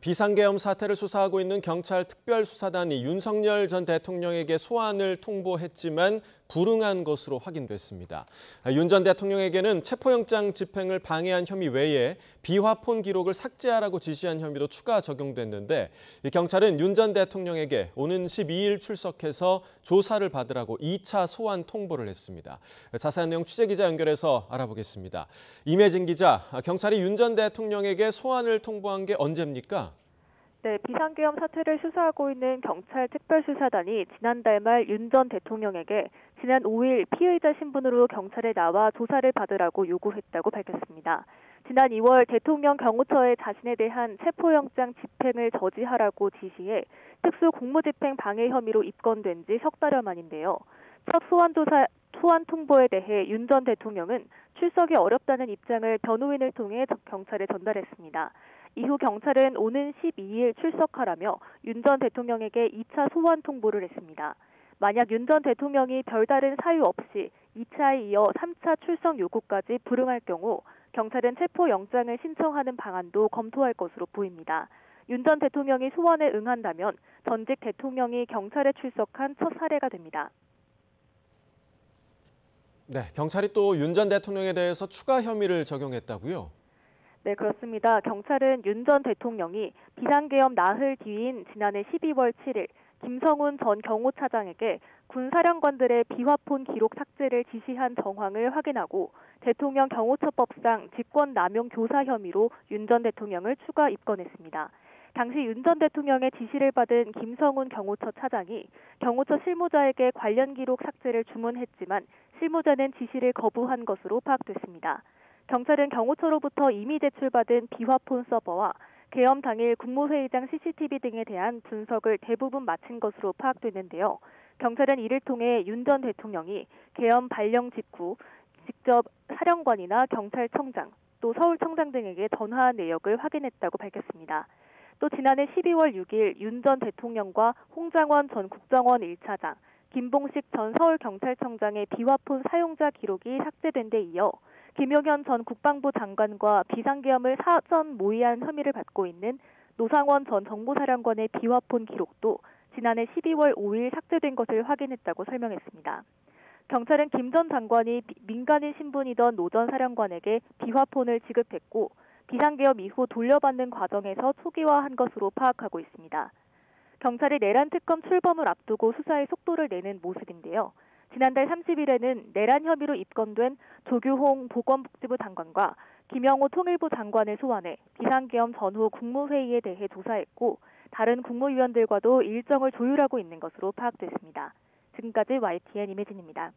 비상계엄 사태를 수사하고 있는 경찰 특별수사단이 윤석열 전 대통령에게 소환을 통보했지만 불응한 것으로 확인됐습니다. 윤 전 대통령에게는 체포영장 집행을 방해한 혐의 외에 비화폰 기록을 삭제하라고 지시한 혐의도 추가 적용됐는데 경찰은 윤 전 대통령에게 오는 12일 출석해서 조사를 받으라고 2차 소환 통보를 했습니다. 자세한 내용 취재기자 연결해서 알아보겠습니다. 임혜진 기자, 경찰이 윤 전 대통령에게 소환을 통보한 게 언제입니까? 네, 비상계엄 사태를 수사하고 있는 경찰 특별수사단이 지난달 말 윤 전 대통령에게 지난 5일 피의자 신분으로 경찰에 나와 조사를 받으라고 요구했다고 밝혔습니다. 지난 2월 대통령 경호처에 자신에 대한 체포영장 집행을 저지하라고 지시해 특수 공무집행 방해 혐의로 입건된 지 석 달여 만인데요. 첫 소환 통보에 대해 윤 전 대통령은 출석이 어렵다는 입장을 변호인을 통해 경찰에 전달했습니다. 이후 경찰은 오는 12일 출석하라며 윤 전 대통령에게 2차 소환 통보를 했습니다. 만약 윤 전 대통령이 별다른 사유 없이 2차에 이어 3차 출석 요구까지 불응할 경우 경찰은 체포영장을 신청하는 방안도 검토할 것으로 보입니다. 윤 전 대통령이 소환에 응한다면 전직 대통령이 경찰에 출석한 첫 사례가 됩니다. 네, 경찰이 또 윤 전 대통령에 대해서 추가 혐의를 적용했다고요? 네, 그렇습니다. 경찰은 윤 전 대통령이 비상계엄 나흘 뒤인 지난해 12월 7일 김성훈 전 경호차장에게 군사령관들의 비화폰 기록 삭제를 지시한 정황을 확인하고 대통령 경호처법상 직권남용 교사 혐의로 윤 전 대통령을 추가 입건했습니다. 당시 윤 전 대통령의 지시를 받은 김성훈 경호처 차장이 경호처 실무자에게 관련 기록 삭제를 주문했지만 실무자는 지시를 거부한 것으로 파악됐습니다. 경찰은 경호처로부터 이미 제출받은 비화폰 서버와 계엄 당일 국무회의장 CCTV 등에 대한 분석을 대부분 마친 것으로 파악됐는데요. 경찰은 이를 통해 윤 전 대통령이 계엄 발령 직후 직접 사령관이나 경찰청장, 또 서울청장 등에게 전화한 내역을 확인했다고 밝혔습니다. 또 지난해 12월 6일 윤 전 대통령과 홍장원 전 국정원 1차장, 김봉식 전 서울경찰청장의 비화폰 사용자 기록이 삭제된 데 이어 김용현 전 국방부 장관과 비상계엄을 사전 모의한 혐의를 받고 있는 노상원 전 정보사령관의 비화폰 기록도 지난해 12월 5일 삭제된 것을 확인했다고 설명했습니다. 경찰은 김 전 장관이 민간인 신분이던 노 전 사령관에게 비화폰을 지급했고 비상계엄 이후 돌려받는 과정에서 초기화한 것으로 파악하고 있습니다. 경찰이 내란 특검 출범을 앞두고 수사에 속도를 내는 모습인데요. 지난달 30일에는 내란 혐의로 입건된 조규홍 보건복지부 장관과 김영호 통일부 장관을 소환해 비상계엄 전후 국무회의에 대해 조사했고 다른 국무위원들과도 일정을 조율하고 있는 것으로 파악됐습니다. 지금까지 YTN 임혜진입니다.